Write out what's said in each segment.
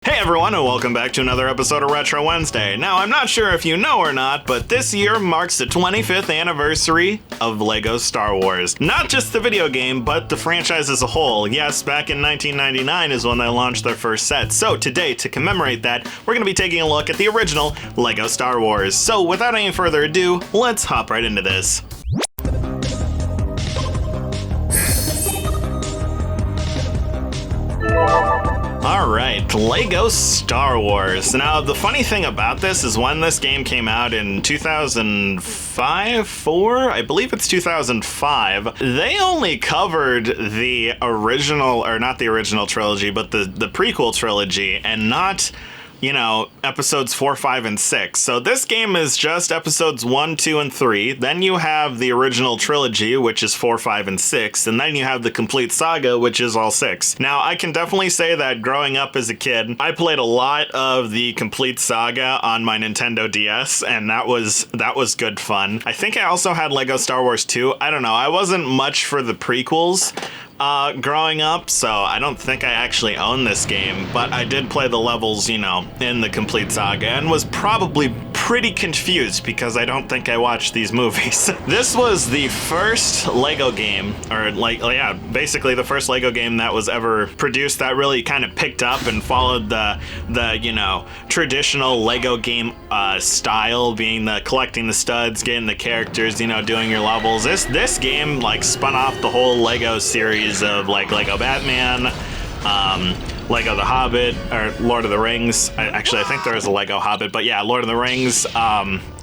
Hey everyone, and welcome back to another episode of Retro Wednesday. Now, I'm not sure if you know or not, but this year marks the 25th anniversary of LEGO Star Wars. Not just the video game, but the franchise as a whole. Yes, back in 1999 is when they launched their first set. So today, to commemorate that, we're going to be taking a look at the original LEGO Star Wars. So without any further ado, let's hop right into this. Alright, LEGO Star Wars. Now, the funny thing about this is when this game came out in 2005, 4? I believe it's 2005. They only covered the original, or not the original trilogy, but the prequel trilogy, and not, you know, episodes 4, 5, and 6. So this game is just episodes 1, 2, and 3. Then you have the original trilogy, which is 4, 5, and 6. And then you have the complete saga, which is all 6. Now, I can definitely say that growing up as a kid, I played a lot of the complete saga on my Nintendo DS, and that was good fun. I think I also had LEGO Star Wars 2. I don't know. I wasn't much for the prequels growing up, so I don't think I actually own this game, but I did play the levels, you know, in the complete saga, and was probably pretty confused because I don't think I watched these movies. This was the first LEGO game, or basically the first LEGO game that was ever produced that really kind of picked up and followed the you know, traditional LEGO game style, being the collecting the studs, getting the characters, you know, doing your levels. This game like spun off the whole LEGO series of like LEGO Batman, LEGO The Hobbit, or Lord of the Rings. I think there is a LEGO Hobbit, but yeah, Lord of the Rings,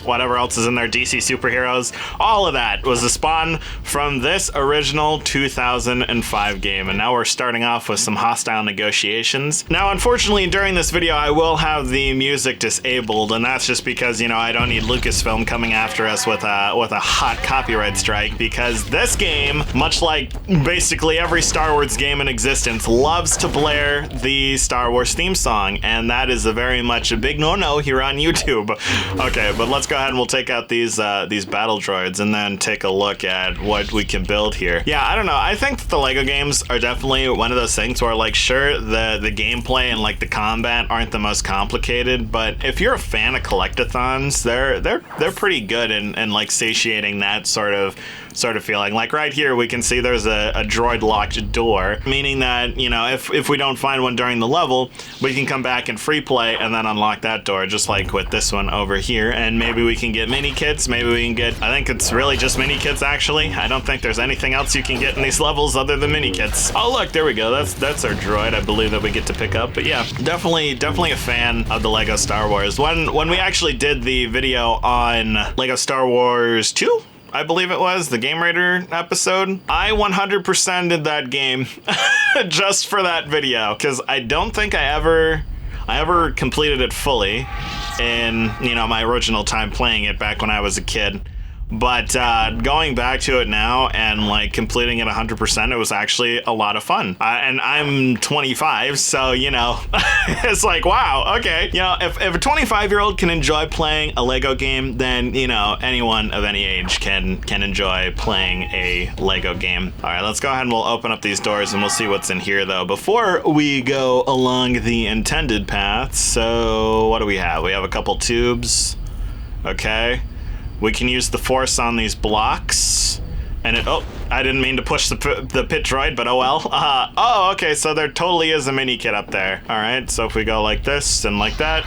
whatever else is in there, DC superheroes, all of that was a spawn from this original 2005 game, and now we're starting off with some hostile negotiations. Now, unfortunately, during this video, I will have the music disabled, and that's just because, you know, I don't need Lucasfilm coming after us with a hot copyright strike, because this game, much like basically every Star Wars game in existence, loves to blare the Star Wars theme song, and that is very much a big no-no here on YouTube. Okay, but let's go ahead and we'll take out these battle droids and then take a look at what we can build here. Yeah, I don't know. I think the LEGO games are definitely one of those things where, like, sure, the gameplay and like the combat aren't the most complicated, but if you're a fan of collectathons, they're pretty good in like satiating that sort of feeling. Like right here, we can see there's a droid locked door, meaning that, you know, if we don't find one during the level, we can come back and free play and then unlock that door, just like with this one over here. And maybe we can get mini kits. Maybe we can get, I think it's really just mini kits actually. I don't think there's anything else you can get in these levels other than mini kits. Oh look, there we go. That's our droid, I believe, that we get to pick up. But yeah, definitely a fan of the LEGO Star Wars. When we actually did the video on LEGO Star Wars 2, I believe it was, the Game Raider episode, I 100%ed that game just for that video, because I don't think I ever completed it fully in, you know, my original time playing it back when I was a kid. But going back to it now and like completing it 100%, it was actually a lot of fun. And I'm 25, so, you know, it's like, wow, okay. You know, if a 25-year-old can enjoy playing a LEGO game, then, you know, anyone of any age can enjoy playing a LEGO game. All right, let's go ahead and we'll open up these doors and we'll see what's in here, though, before we go along the intended path. So what do we have? We have a couple tubes. Okay. We can use the force on these blocks, and oh, I didn't mean to push the pit droid, but oh well. Oh, okay, so there totally is a mini kit up there. All right, so if we go like this and like that,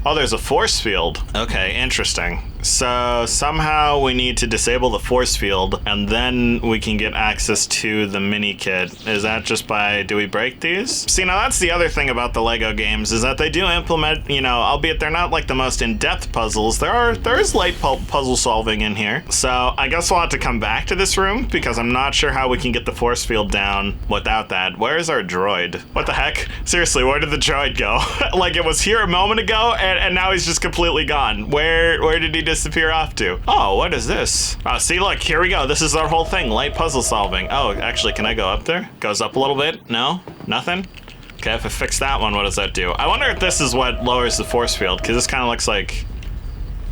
oh, there's a force field. Okay, interesting. So somehow we need to disable the force field, and then we can get access to the mini kit. Is that just by, do we break these? See, now that's the other thing about the LEGO games, is that they do implement, you know, albeit they're not like the most in-depth puzzles, there is light puzzle solving in here. So I guess we'll have to come back to this room, because I'm not sure how we can get the force field down without that. Where is our droid? What the heck? Seriously, where did the droid go? Like, it was here a moment ago, and now he's just completely gone. Where did he disappear off to? Oh, what is this? Oh, see, look, here we go. This is our whole thing, light puzzle solving. Oh, actually, can I go up there? Goes up a little bit? No? Nothing? Okay, if I fix that one, what does that do? I wonder if this is what lowers the force field, because this kind of looks like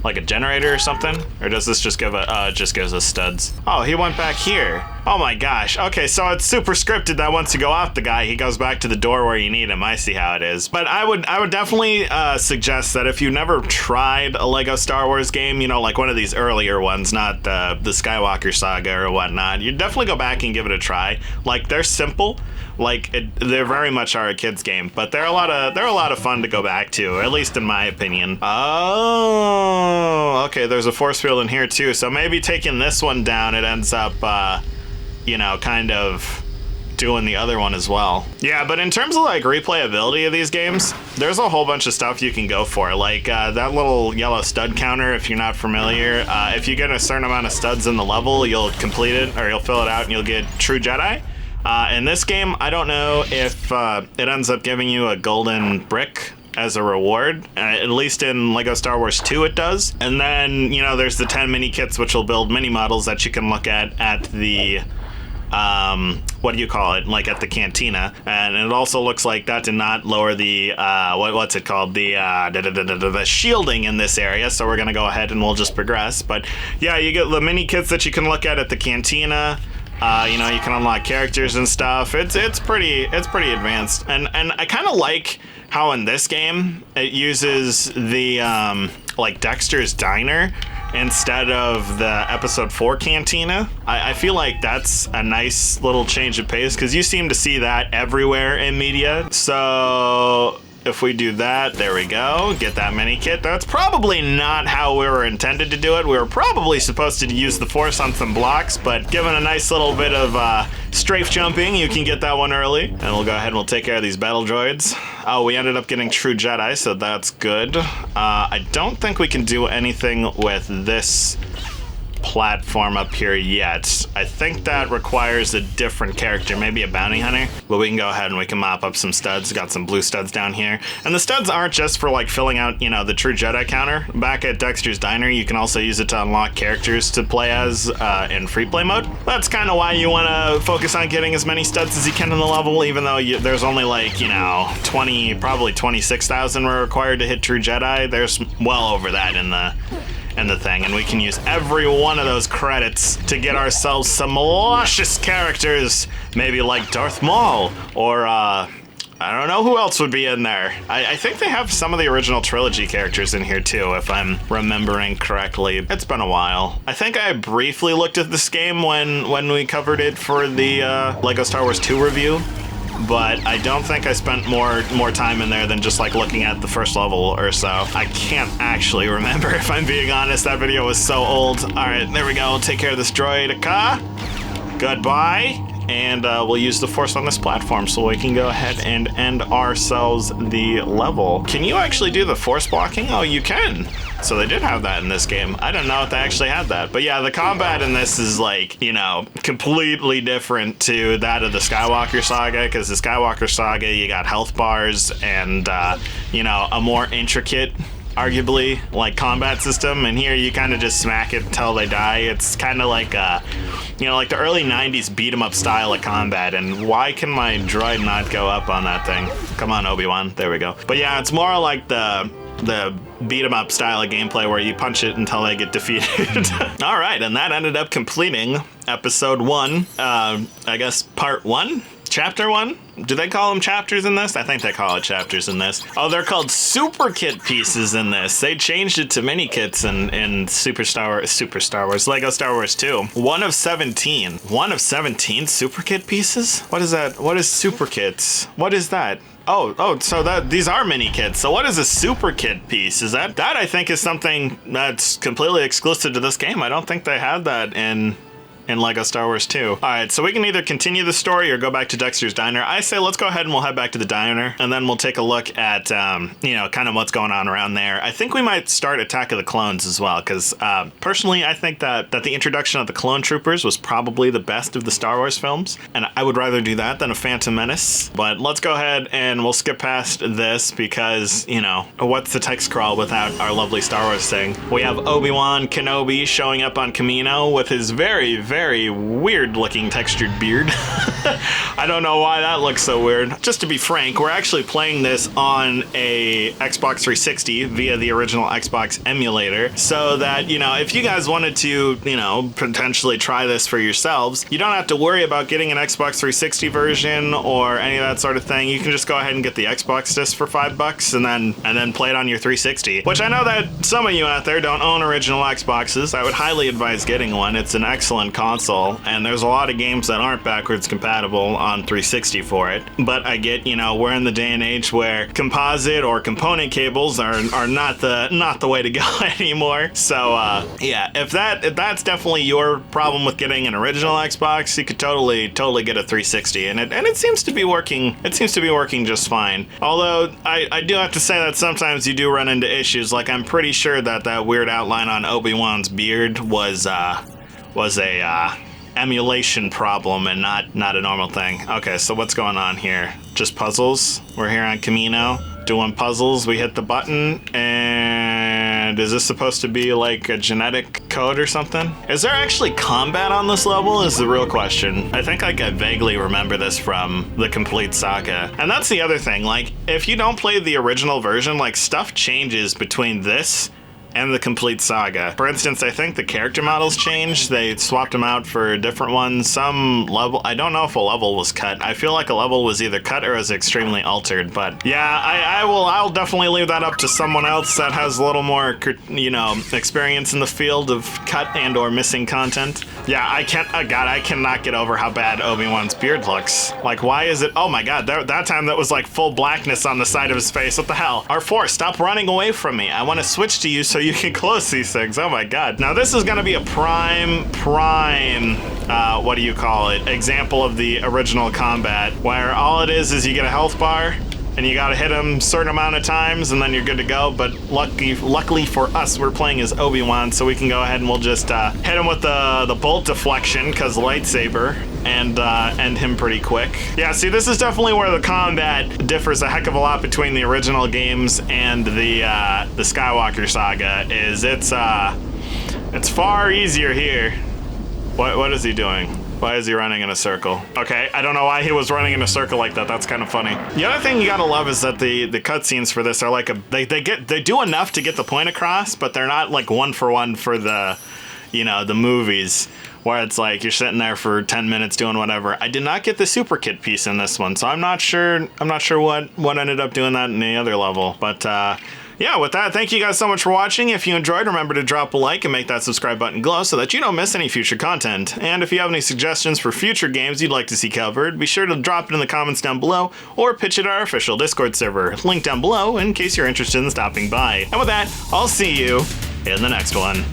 a generator or something? Or does this just give just gives us studs? Oh, he went back here. Oh my gosh. Okay, so it's super scripted that once you go off the guy, he goes back to the door where you need him. I see how it is. But I would definitely suggest that if you never tried a Lego Star Wars game, you know, like one of these earlier ones, not the Skywalker Saga or whatnot, you definitely go back and give it a try. Like, they're simple. Like, they're very much are a kid's game, but they're a lot of fun to go back to, at least in my opinion. Oh, okay, there's a force field in here too, so maybe taking this one down, it ends up, you know, kind of doing the other one as well. Yeah, but in terms of like replayability of these games, there's a whole bunch of stuff you can go for. Like that little yellow stud counter, if you're not familiar, if you get a certain amount of studs in the level, you'll complete it, or you'll fill it out and you'll get True Jedi. In this game, I don't know if it ends up giving you a golden brick as a reward. At least in Lego Star Wars 2 it does. And then, you know, there's the 10 mini kits, which will build mini models that you can look at the what do you call it, like at the cantina. And it also looks like that did not lower the what's it called, the shielding in this area, so we're gonna go ahead and we'll just progress. But yeah, you get the mini kits that you can look at the cantina. You know, you can unlock characters and stuff. It's pretty advanced, and I kind of like how in this game it uses the like Dexter's Diner instead of the episode 4 cantina. I feel like that's a nice little change of pace, because you seem to see that everywhere in media. So if we do that, there we go, get that mini kit. That's probably not how we were intended to do it. We were probably supposed to use the force on some blocks, but given a nice little bit of strafe jumping, you can get that one early. And we'll go ahead and we'll take care of these battle droids. Oh, we ended up getting True Jedi, so that's good. I don't think we can do anything with this platform up here yet. I think that requires a different character, maybe a bounty hunter, but we can go ahead and we can mop up some studs. Got some blue studs down here, and the studs aren't just for like filling out, you know, the True Jedi counter. Back at Dexter's Diner, you can also use it to unlock characters to play as in free play mode. That's kind of why you want to focus on getting as many studs as you can in the level, even though there's only like, you know, probably 26,000 were required to hit True Jedi. There's well over that in the thing, and we can use every one of those credits to get ourselves some luscious characters, maybe like Darth Maul, or I don't know who else would be in there. I think they have some of the original trilogy characters in here too, if I'm remembering correctly. It's been a while. I think I briefly looked at this game when we covered it for the Lego Star Wars 2 review, but I don't think I spent more time in there than just like looking at the first level or so. I can't actually remember, if I'm being honest. That video was so old. All right, there we go. Take care of this droid. Goodbye. And we'll use the force on this platform so we can go ahead and end ourselves the level. Can you actually do the force blocking? Oh, you can. So they did have that in this game. I didn't know if they actually had that. But yeah, the combat in this is like, you know, completely different to that of the Skywalker Saga, because the Skywalker Saga, you got health bars and, you know, a more intricate, arguably, like combat system, and here you kind of just smack it until they die. It's kind of like you know, like the early 90s beat 'em up style of combat. And why can my droid not go up on that thing? Come on, Obi-Wan. There we go. But yeah, it's more like the beat 'em up style of gameplay where you punch it until they get defeated. All right, and that ended up completing episode 1, I guess part 1? Chapter 1? Do they call them chapters in this? I think they call it chapters in this. Oh, they're called super kit pieces in this. They changed it to mini kits in Lego Star Wars 2. 1 of 17. 1 of 17 super kit pieces? What is that? What is super kits? What is that? Oh, so these are mini kits. So what is a super kit piece? Is that I think is something that's completely exclusive to this game. I don't think they had that in Lego Star Wars 2. All right, so we can either continue the story or go back to Dexter's Diner. I say let's go ahead and we'll head back to the diner, and then we'll take a look at, you know, kind of what's going on around there. I think we might start Attack of the Clones as well, because personally, I think that the introduction of the Clone Troopers was probably the best of the Star Wars films, and I would rather do that than a Phantom Menace. But let's go ahead and we'll skip past this because, you know, what's the text crawl without our lovely Star Wars thing? We have Obi-Wan Kenobi showing up on Camino with his very, very weird looking textured beard. I don't know why that looks so weird. Just to be frank, we're actually playing this on a Xbox 360 via the original Xbox emulator, so that, you know, if you guys wanted to, you know, potentially try this for yourselves, you don't have to worry about getting an Xbox 360 version or any of that sort of thing. You can just go ahead and get the Xbox disc for $5 and then play it on your 360, which I know that some of you out there don't own original Xboxes. I would highly advise getting one. It's an excellent console, and there's a lot of games that aren't backwards compatible on 360 for it. But I get, you know, we're in the day and age where composite or component cables are not the way to go anymore. So yeah, if that's definitely your problem with getting an original Xbox, you could totally get a 360, and it seems to be working. It seems to be working just fine. Although I do have to say that sometimes you do run into issues. Like, I'm pretty sure that weird outline on Obi-Wan's beard was a emulation problem and not a normal thing. Okay, so what's going on here? Just puzzles? We're here on Camino doing puzzles. We hit the button, and is this supposed to be like a genetic code or something? Is there actually combat on this level is the real question. I think like I vaguely remember this from the complete saga. And that's the other thing, like, if you don't play the original version, like, stuff changes between this and the complete saga. For instance, I think the character models changed. They swapped them out for different ones. Some level, I don't know if a level was cut. I feel like a level was either cut or was extremely altered, but yeah, I'll definitely leave that up to someone else that has a little more, you know, experience in the field of cut and or missing content. Yeah, I cannot get over how bad Obi-Wan's beard looks. Like, why is it, oh my god, that time that was like full blackness on the side of his face. What the hell? R4, stop running away from me. I want to switch to you so you can close these things. Oh my god. Now this is gonna be a prime, what do you call it, example of the original combat, where all it is you get a health bar, and you gotta hit him a certain amount of times, and then you're good to go. But luckily for us, we're playing as Obi-Wan, so we can go ahead and we'll just hit him with the bolt deflection, because lightsaber, and end him pretty quick. Yeah, see, this is definitely where the combat differs a heck of a lot between the original games and the Skywalker saga. It's far easier here. What is he doing? Why is he running in a circle? Okay, I don't know why he was running in a circle like that. That's kind of funny. The other thing you gotta love is that the cutscenes for this are like they do enough to get the point across, but they're not like one for one for the, you know, the movies, where it's like you're sitting there for 10 minutes doing whatever. I did not get the super kit piece in this one, so I'm not sure what ended up doing that in the other level. But yeah, with that, thank you guys so much for watching. If you enjoyed, remember to drop a like and make that subscribe button glow so that you don't miss any future content. And if you have any suggestions for future games you'd like to see covered, be sure to drop it in the comments down below or pitch it at our official Discord server. Link down below in case you're interested in stopping by. And with that, I'll see you in the next one.